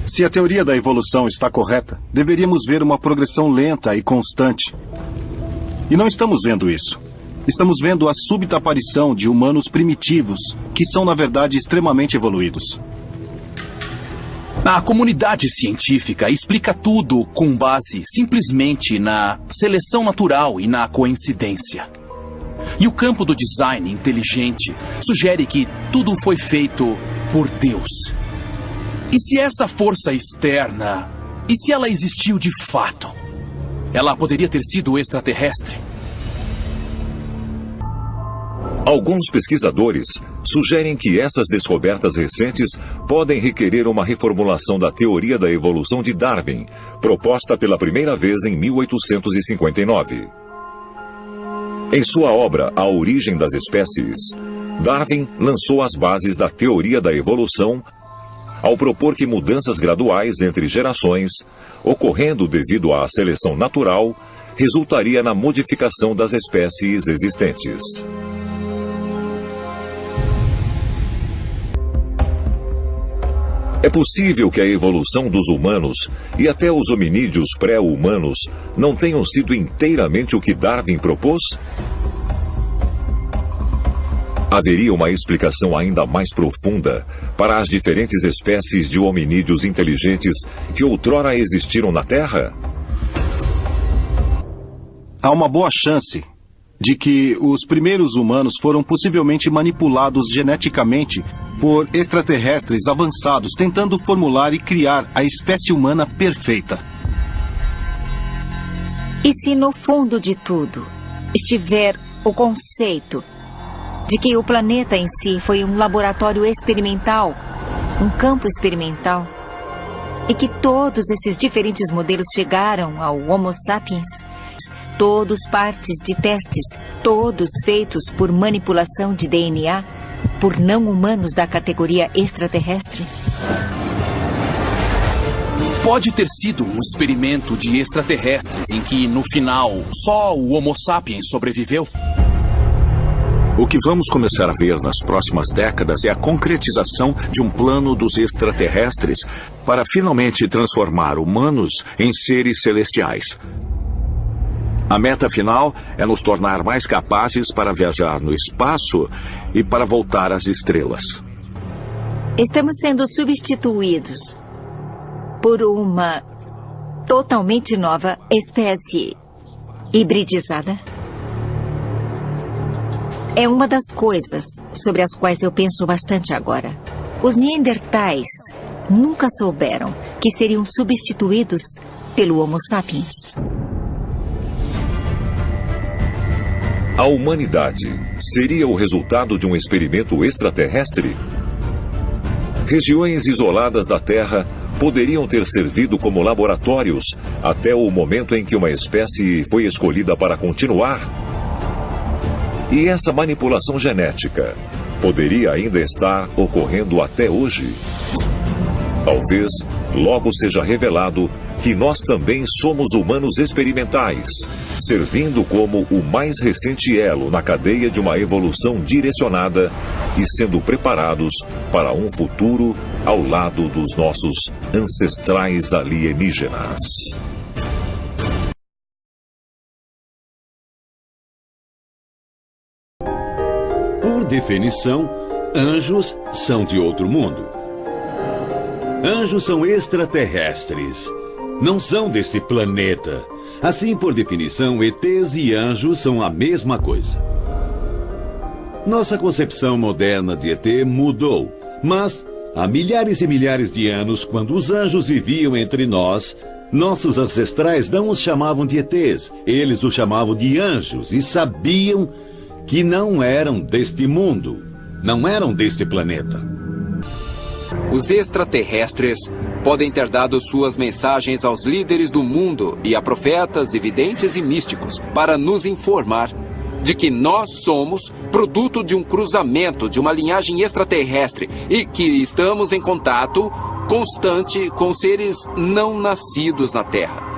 Se a teoria da evolução está correta, deveríamos ver uma progressão lenta e constante. E não estamos vendo isso. Estamos vendo a súbita aparição de humanos primitivos, que são, na verdade, extremamente evoluídos. A comunidade científica explica tudo com base simplesmente na seleção natural e na coincidência. E o campo do design inteligente sugere que tudo foi feito por Deus. E se essa força externa, e se ela existiu de fato, ela poderia ter sido extraterrestre? Alguns pesquisadores sugerem que essas descobertas recentes podem requerer uma reformulação da teoria da evolução de Darwin, proposta pela primeira vez em 1859. Em sua obra A Origem das Espécies, Darwin lançou as bases da teoria da evolução ao propor que mudanças graduais entre gerações, ocorrendo devido à seleção natural, resultaria na modificação das espécies existentes. É possível que a evolução dos humanos e até os hominídeos pré-humanos não tenham sido inteiramente o que Darwin propôs? Haveria uma explicação ainda mais profunda para as diferentes espécies de hominídeos inteligentes que outrora existiram na Terra? Há uma boa chance de que os primeiros humanos foram possivelmente manipulados geneticamente por extraterrestres avançados, tentando formular e criar a espécie humana perfeita. E se no fundo de tudo estiver o conceito de que o planeta em si foi um laboratório experimental, um campo experimental, e que todos esses diferentes modelos chegaram ao Homo sapiens, todos partes de testes, todos feitos por manipulação de DNA, por não humanos da categoria extraterrestre? Pode ter sido um experimento de extraterrestres em que, no final, só o Homo sapiens sobreviveu? O que vamos começar a ver nas próximas décadas é a concretização de um plano dos extraterrestres para finalmente transformar humanos em seres celestiais. A meta final é nos tornar mais capazes para viajar no espaço e para voltar às estrelas. Estamos sendo substituídos por uma totalmente nova espécie hibridizada. É uma das coisas sobre as quais eu penso bastante agora. Os Neandertais nunca souberam que seriam substituídos pelo Homo sapiens. A humanidade seria o resultado de um experimento extraterrestre? Regiões isoladas da Terra poderiam ter servido como laboratórios até o momento em que uma espécie foi escolhida para continuar? E essa manipulação genética poderia ainda estar ocorrendo até hoje? Talvez logo seja revelado que nós também somos humanos experimentais, servindo como o mais recente elo na cadeia de uma evolução direcionada e sendo preparados para um futuro ao lado dos nossos ancestrais alienígenas. Por definição, anjos são de outro mundo. Anjos são extraterrestres. Não são deste planeta. Assim, por definição, ETs e anjos são a mesma coisa. Nossa concepção moderna de ET mudou, mas há milhares e milhares de anos, quando os anjos viviam entre nós, nossos ancestrais não os chamavam de ETs, eles os chamavam de anjos e sabiam que não eram deste mundo, não eram deste planeta. Os extraterrestres podem ter dado suas mensagens aos líderes do mundo e a profetas, videntes e místicos para nos informar de que nós somos produto de um cruzamento de uma linhagem extraterrestre e que estamos em contato constante com seres não nascidos na Terra.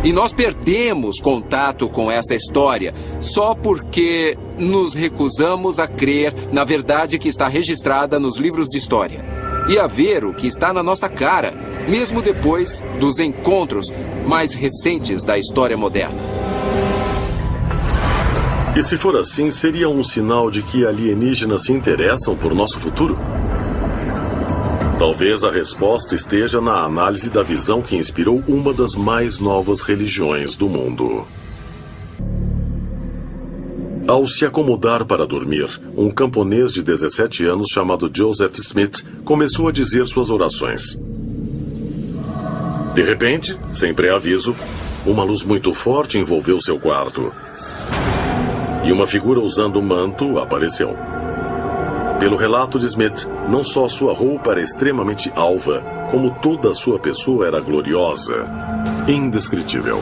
E nós perdemos contato com essa história só porque nos recusamos a crer na verdade que está registrada nos livros de história. e a ver o que está na nossa cara, mesmo depois dos encontros mais recentes da história moderna. E se for assim, seria um sinal de que alienígenas se interessam por nosso futuro? Talvez a resposta esteja na análise da visão que inspirou uma das mais novas religiões do mundo. Ao se acomodar para dormir, um camponês de 17 anos chamado Joseph Smith começou a dizer suas orações. De repente, sem pré-aviso, uma luz muito forte envolveu seu quarto. E uma figura usando um manto apareceu. Pelo relato de Smith, não só sua roupa era extremamente alva, como toda a sua pessoa era gloriosa, indescritível.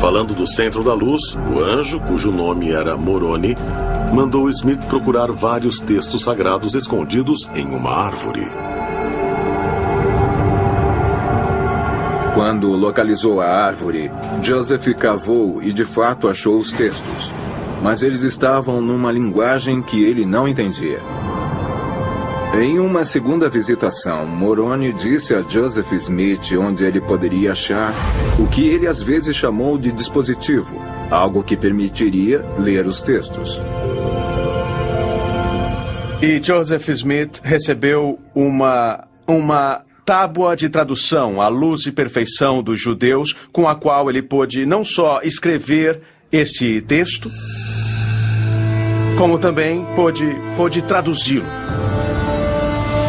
Falando do centro da luz, o anjo, cujo nome era Moroni, mandou Smith procurar vários textos sagrados escondidos em uma árvore. Quando localizou a árvore, Joseph cavou e de fato achou os textos. Mas eles estavam numa linguagem que ele não entendia. Em uma segunda visitação, Moroni disse a Joseph Smith onde ele poderia achar o que ele às vezes chamou de dispositivo, algo que permitiria ler os textos. E Joseph Smith recebeu uma tábua de tradução à luz e perfeição dos judeus, com a qual ele pôde não só escrever esse texto, como também pôde traduzi-lo.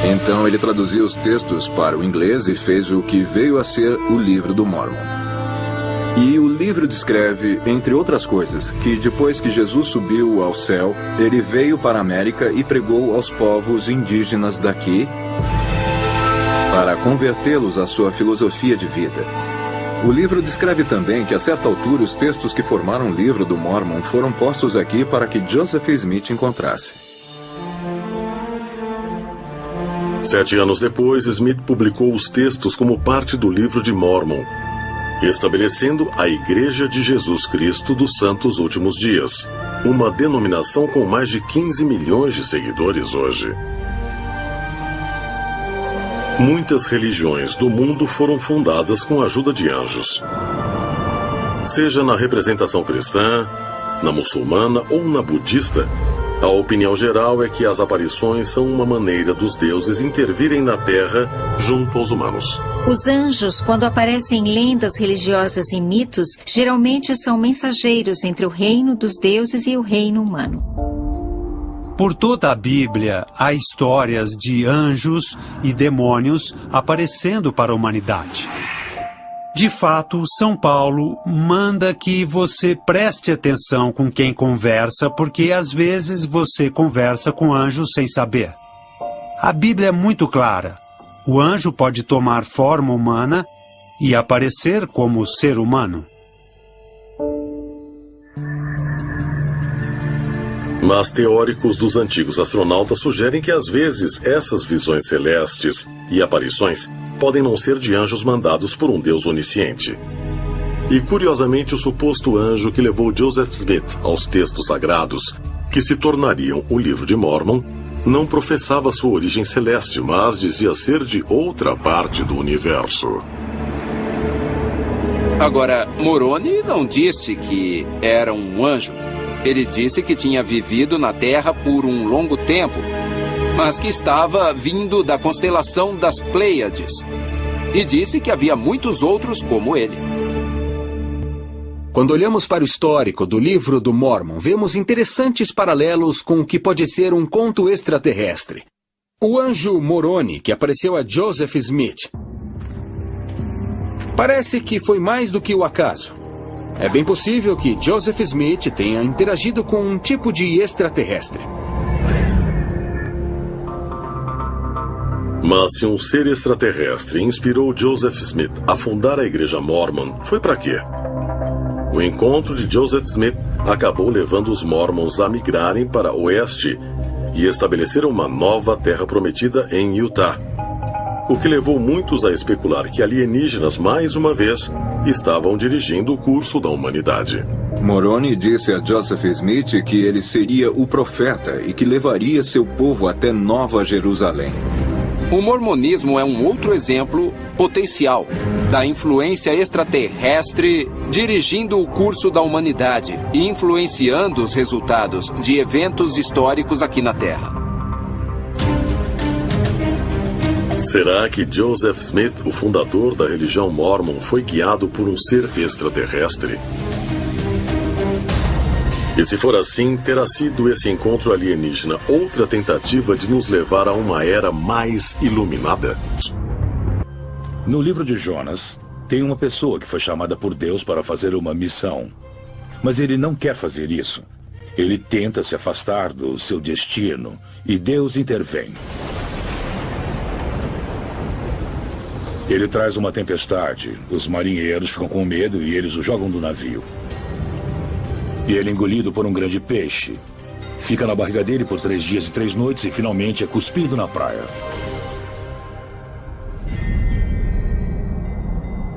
Então ele traduziu os textos para o inglês e fez o que veio a ser o Livro do Mórmon. E o livro descreve, entre outras coisas, que depois que Jesus subiu ao céu, ele veio para a América e pregou aos povos indígenas daqui para convertê-los à sua filosofia de vida. O livro descreve também que, a certa altura, os textos que formaram o Livro do Mórmon foram postos aqui para que Joseph Smith encontrasse. 7 anos depois, Smith publicou os textos como parte do Livro de Mórmon, estabelecendo a Igreja de Jesus Cristo dos Santos Últimos Dias, uma denominação com mais de 15 milhões de seguidores hoje. Muitas religiões do mundo foram fundadas com a ajuda de anjos. Seja na representação cristã, na muçulmana ou na budista, a opinião geral é que as aparições são uma maneira dos deuses intervirem na Terra junto aos humanos. Os anjos, quando aparecem em lendas religiosas e mitos, geralmente são mensageiros entre o reino dos deuses e o reino humano. Por toda a Bíblia, há histórias de anjos e demônios aparecendo para a humanidade. De fato, São Paulo manda que você preste atenção com quem conversa, porque às vezes você conversa com anjos sem saber. A Bíblia é muito clara. O anjo pode tomar forma humana e aparecer como ser humano. Mas teóricos dos antigos astronautas sugerem que às vezes essas visões celestes e aparições podem não ser de anjos mandados por um Deus onisciente. E curiosamente, o suposto anjo que levou Joseph Smith aos textos sagrados, que se tornariam o Livro de Mórmon, não professava sua origem celeste, mas dizia ser de outra parte do universo. Agora, Moroni não disse que era um anjo. Ele disse que tinha vivido na Terra por um longo tempo, mas que estava vindo da constelação das Pleiades. E disse que havia muitos outros como ele. Quando olhamos para o histórico do Livro do Mórmon, vemos interessantes paralelos com o que pode ser um conto extraterrestre. O anjo Moroni, que apareceu a Joseph Smith, parece que foi mais do que o acaso. É bem possível que Joseph Smith tenha interagido com um tipo de extraterrestre. Mas se um ser extraterrestre inspirou Joseph Smith a fundar a Igreja Mormon, foi para quê? O encontro de Joseph Smith acabou levando os Mormons a migrarem para o oeste e estabeleceram uma nova terra prometida em Utah, o que levou muitos a especular que alienígenas, mais uma vez, estavam dirigindo o curso da humanidade. Moroni disse a Joseph Smith que ele seria o profeta e que levaria seu povo até Nova Jerusalém. O mormonismo é um outro exemplo potencial da influência extraterrestre dirigindo o curso da humanidade e influenciando os resultados de eventos históricos aqui na Terra. Será que Joseph Smith, o fundador da religião Mormon, foi guiado por um ser extraterrestre? E se for assim, terá sido esse encontro alienígena outra tentativa de nos levar a uma era mais iluminada? No livro de Jonas, tem uma pessoa que foi chamada por Deus para fazer uma missão. Mas ele não quer fazer isso. Ele tenta se afastar do seu destino e Deus intervém. Ele traz uma tempestade, os marinheiros ficam com medo e eles o jogam do navio. E ele é engolido por um grande peixe. Fica na barriga dele por 3 dias e 3 noites e finalmente é cuspido na praia.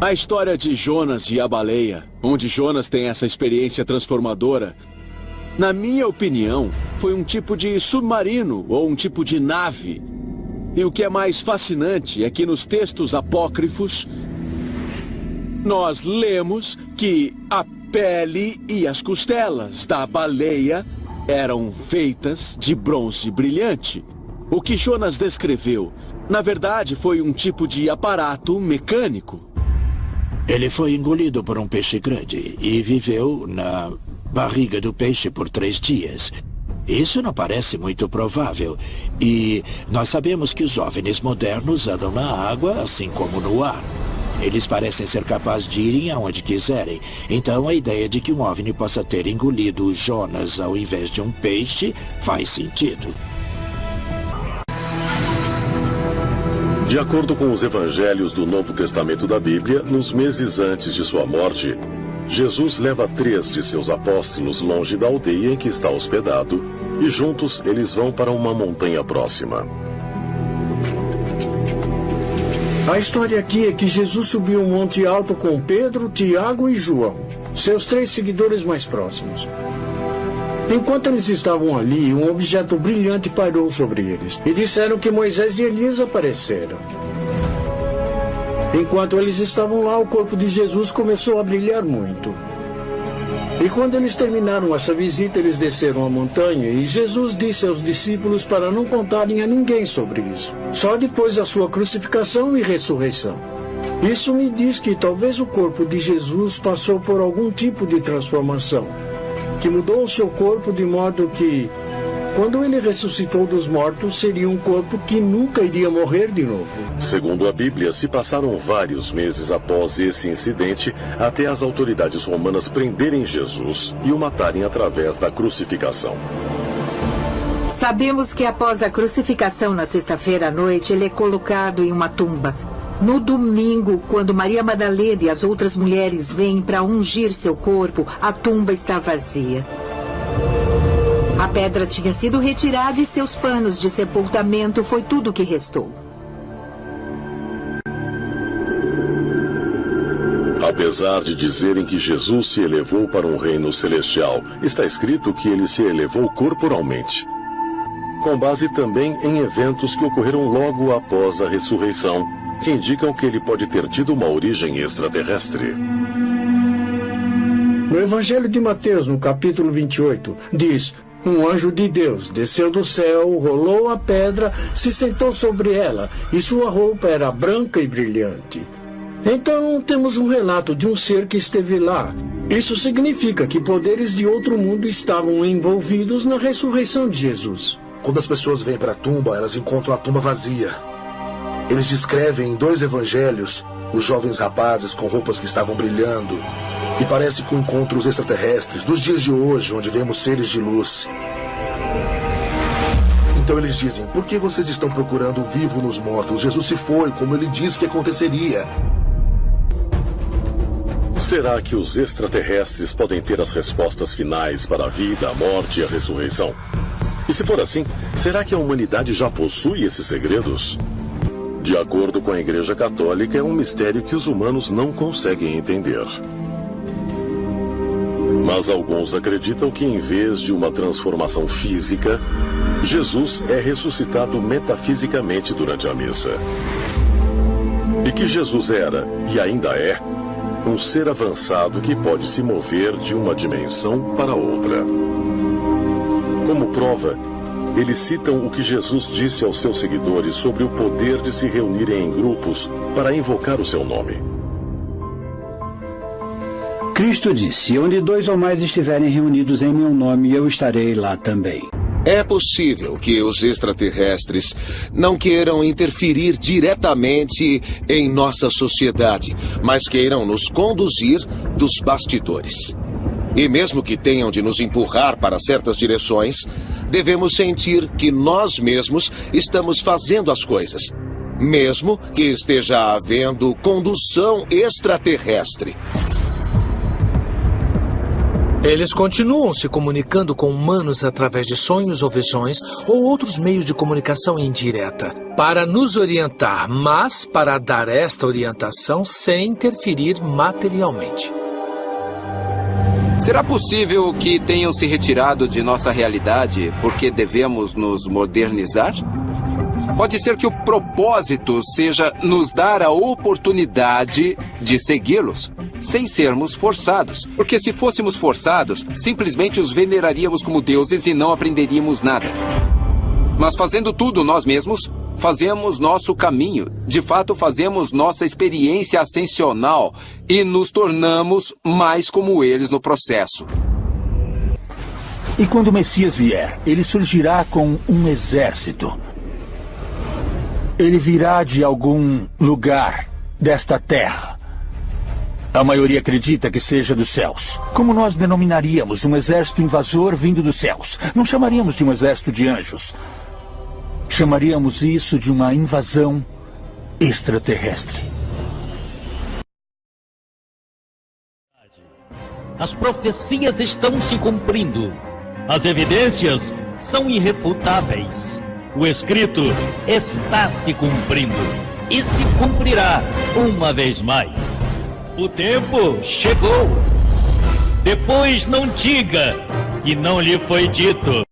A história de Jonas e a baleia, onde Jonas tem essa experiência transformadora, na minha opinião, foi um tipo de submarino ou um tipo de nave. E o que é mais fascinante é que nos textos apócrifos, nós lemos que a pele e as costelas da baleia eram feitas de bronze brilhante. O que Jonas descreveu, na verdade, foi um tipo de aparato mecânico. Ele foi engolido por um peixe grande e viveu na barriga do peixe por 3 dias. Isso não parece muito provável. E nós sabemos que os OVNIs modernos andam na água, assim como no ar. Eles parecem ser capazes de irem aonde quiserem. Então a ideia de que um OVNI possa ter engolido Jonas ao invés de um peixe faz sentido. De acordo com os evangelhos do Novo Testamento da Bíblia, nos meses antes de sua morte, Jesus leva 3 de seus apóstolos longe da aldeia em que está hospedado e juntos eles vão para uma montanha próxima. A história aqui é que Jesus subiu um monte alto com Pedro, Tiago e João, seus 3 seguidores mais próximos. Enquanto eles estavam ali, um objeto brilhante pairou sobre eles e disseram que Moisés e Elias apareceram. Enquanto eles estavam lá, o corpo de Jesus começou a brilhar muito. E quando eles terminaram essa visita, eles desceram a montanha e Jesus disse aos discípulos para não contarem a ninguém sobre isso, só depois da sua crucificação e ressurreição. Isso me diz que talvez o corpo de Jesus passou por algum tipo de transformação, que mudou o seu corpo de modo que, quando ele ressuscitou dos mortos, seria um corpo que nunca iria morrer de novo. Segundo a Bíblia, se passaram vários meses após esse incidente até as autoridades romanas prenderem Jesus e o matarem através da crucificação. Sabemos que após a crucificação na sexta-feira à noite, ele é colocado em uma tumba. No domingo, quando Maria Madalena e as outras mulheres vêm para ungir seu corpo, a tumba está vazia. A pedra tinha sido retirada e seus panos de sepultamento foi tudo que restou. Apesar de dizerem que Jesus se elevou para um reino celestial, está escrito que ele se elevou corporalmente, com base também em eventos que ocorreram logo após a ressurreição, que indicam que ele pode ter tido uma origem extraterrestre. No Evangelho de Mateus, no capítulo 28, diz: um anjo de Deus desceu do céu, rolou a pedra, se sentou sobre ela, e sua roupa era branca e brilhante. Então, temos um relato de um ser que esteve lá. Isso significa que poderes de outro mundo estavam envolvidos na ressurreição de Jesus. Quando as pessoas vêm para a tumba, elas encontram a tumba vazia. Eles descrevem em 2 evangelhos os jovens rapazes com roupas que estavam brilhando. E parece com encontros extraterrestres dos dias de hoje, onde vemos seres de luz. Então eles dizem: por que vocês estão procurando o vivo nos mortos? Jesus se foi, como ele disse que aconteceria. Será que os extraterrestres podem ter as respostas finais para a vida, a morte e a ressurreição? E se for assim, será que a humanidade já possui esses segredos? De acordo com a Igreja Católica, é um mistério que os humanos não conseguem entender. Mas alguns acreditam que, em vez de uma transformação física, Jesus é ressuscitado metafisicamente durante a missa. E que Jesus era, e ainda é, um ser avançado que pode se mover de uma dimensão para outra. Como prova, eles citam o que Jesus disse aos seus seguidores sobre o poder de se reunirem em grupos para invocar o seu nome. Cristo disse: onde 2 ou mais estiverem reunidos em meu nome, eu estarei lá também. É possível que os extraterrestres não queiram interferir diretamente em nossa sociedade, mas queiram nos conduzir dos bastidores. E mesmo que tenham de nos empurrar para certas direções, devemos sentir que nós mesmos estamos fazendo as coisas, mesmo que esteja havendo condução extraterrestre. Eles continuam se comunicando com humanos através de sonhos ou visões ou outros meios de comunicação indireta, para nos orientar, mas para dar esta orientação sem interferir materialmente. Será possível que tenham se retirado de nossa realidade porque devemos nos modernizar? Pode ser que o propósito seja nos dar a oportunidade de segui-los, sem sermos forçados. Porque se fôssemos forçados, simplesmente os veneraríamos como deuses e não aprenderíamos nada. Mas fazendo tudo nós mesmos, fazemos nosso caminho. De fato, fazemos nossa experiência ascensional e nos tornamos mais como eles no processo. E quando o Messias vier, ele surgirá com um exército. Ele virá de algum lugar desta terra. A maioria acredita que seja dos céus. Como nós denominaríamos um exército invasor vindo dos céus? Não chamaríamos de um exército de anjos. Chamaríamos isso de uma invasão extraterrestre. As profecias estão se cumprindo. As evidências são irrefutáveis. O escrito está se cumprindo e se cumprirá uma vez mais. O tempo chegou. Depois não diga que não lhe foi dito.